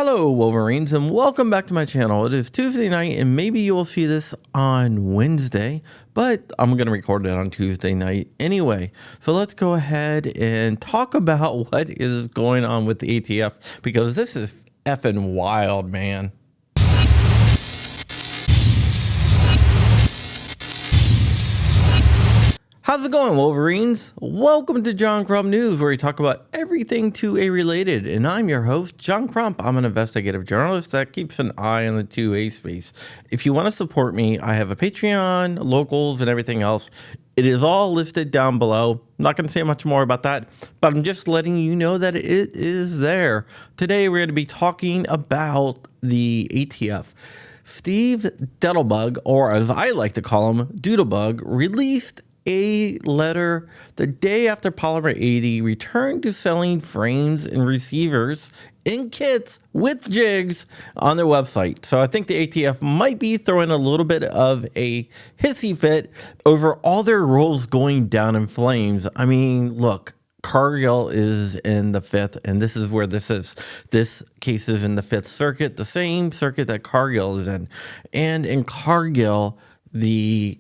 Hello, Wolverines, and welcome back to my channel. It is Tuesday night, and maybe you will see this on Wednesday, but I'm going to record it on Tuesday night anyway. So let's go ahead and talk about what is going on with the ATF, because this is effing wild, man. How's it going, Wolverines? Welcome to John Crump News, where we talk about everything 2A related, and I'm your host, John Crump. I'm an investigative journalist that keeps an eye on the 2A space. If you want to support me, I have a Patreon, locals, and everything else. It is all listed down below. I'm not going to say much more about that, but I'm just letting you know that it is there. Today, we're going to be talking about the ATF. Steve Dettlebach, or as I like to call him, Doodlebug, released a letter the day after Polymer 80 returned to selling frames and receivers in kits with jigs on their website. So I think the ATF might be throwing a little bit of a hissy fit over all their rules going down in flames. I mean, look, Cargill is in the 5th, and this is where this is. This case is in the 5th Circuit, the same circuit that Cargill is in. And in Cargill, the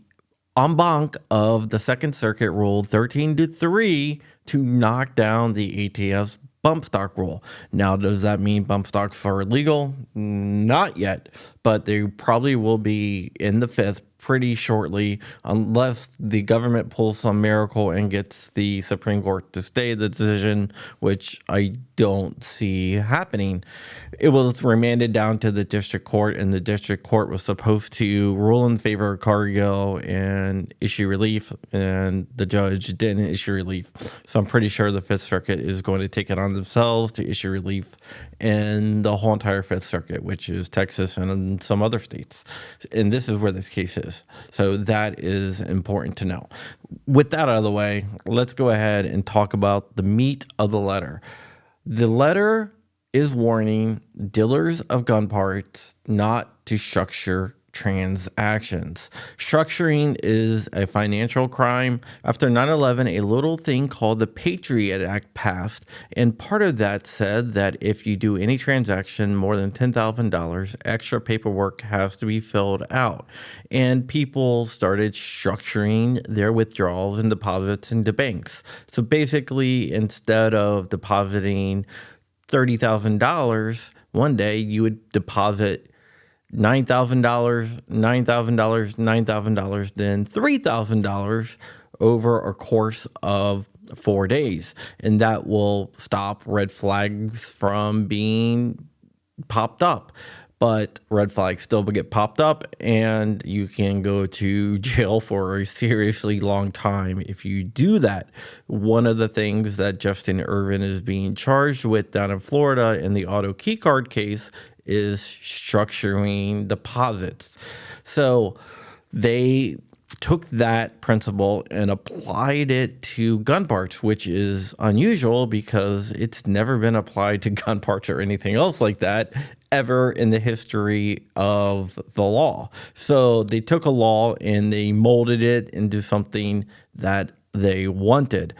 en banc of the 2nd Circuit ruled 13-3 to knock down the ATF's bump stock rule. Now, does that mean bump stocks are illegal? Not yet, but they probably will be in the 5th pretty shortly, unless the government pulls some miracle and gets the Supreme Court to stay the decision, which I don't see happening. It was remanded down to the district court, and the district court was supposed to rule in favor of Cargill and issue relief, and the judge didn't issue relief. So I'm pretty sure the 5th Circuit is going to take it on themselves to issue relief in the whole entire 5th Circuit, which is Texas and some other states. And this is where this case is. So that is important to know. With that out of the way, let's go ahead and talk about the meat of the letter. The letter is warning dealers of gun parts not to structure transactions. Structuring is a financial crime. After 9/11, a little thing called the Patriot Act passed, and part of that said that if you do any transaction more than $10,000, extra paperwork has to be filled out. And people started structuring their withdrawals and deposits into banks. So basically, instead of depositing $30,000 one day, you would deposit $9,000, $9,000, $9,000, then $3,000 over a course of 4 days. And that will stop red flags from being popped up. But red flags still get popped up, and you can go to jail for a seriously long time if you do that. One of the things that Justin Irvin is being charged with down in Florida in the auto key card case is structuring deposits. So they took that principle and applied it to gun parts, which is unusual because it's never been applied to gun parts or anything else like that ever in the history of the law. So they took a law and they molded it into something that they wanted.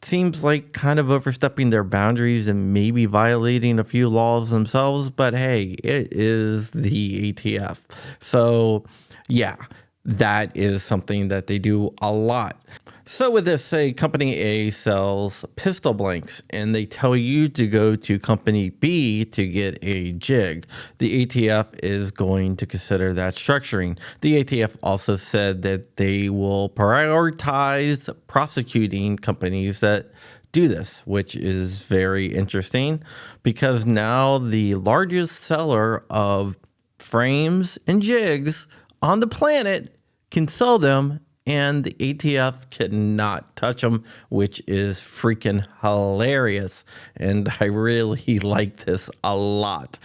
Seems like kind of overstepping their boundaries and maybe violating a few laws themselves, but hey, it is the ATF. So yeah, that is something that they do a lot. So with this, say company A sells pistol blanks and they tell you to go to company B to get a jig. The ATF is going to consider that structuring. The ATF also said that they will prioritize prosecuting companies that do this, which is very interesting because now the largest seller of frames and jigs on the planet can sell them, and the ATF cannot touch them, which is freaking hilarious. And I really like this a lot.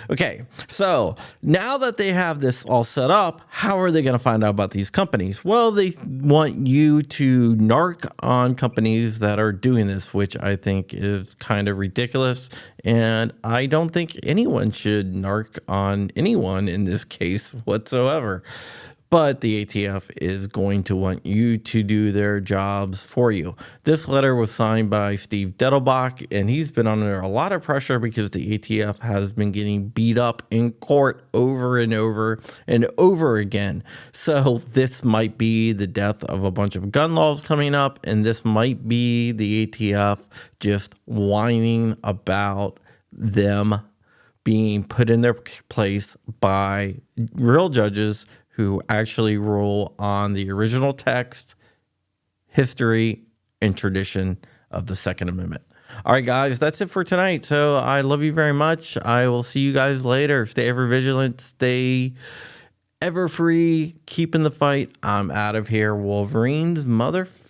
Okay, so now that they have this all set up, how are they going to find out about these companies? Well, they want you to narc on companies that are doing this, which I think is kind of ridiculous. And I don't think anyone should narc on anyone in this case whatsoever. but the ATF is going to want you to do their jobs for you. This letter was signed by Steve Dettlebach, and he's been under a lot of pressure because the ATF has been getting beat up in court over and over and over again. So this might be the death of a bunch of gun laws coming up, and this might be the ATF just whining about them being put in their place by real judges who actually rule on the original text, history, and tradition of the Second Amendment. All right, guys, that's it for tonight. So I love you very much. I will see you guys later. Stay ever vigilant. Stay ever free. Keep in the fight. I'm out of here. Wolverines, motherfucker.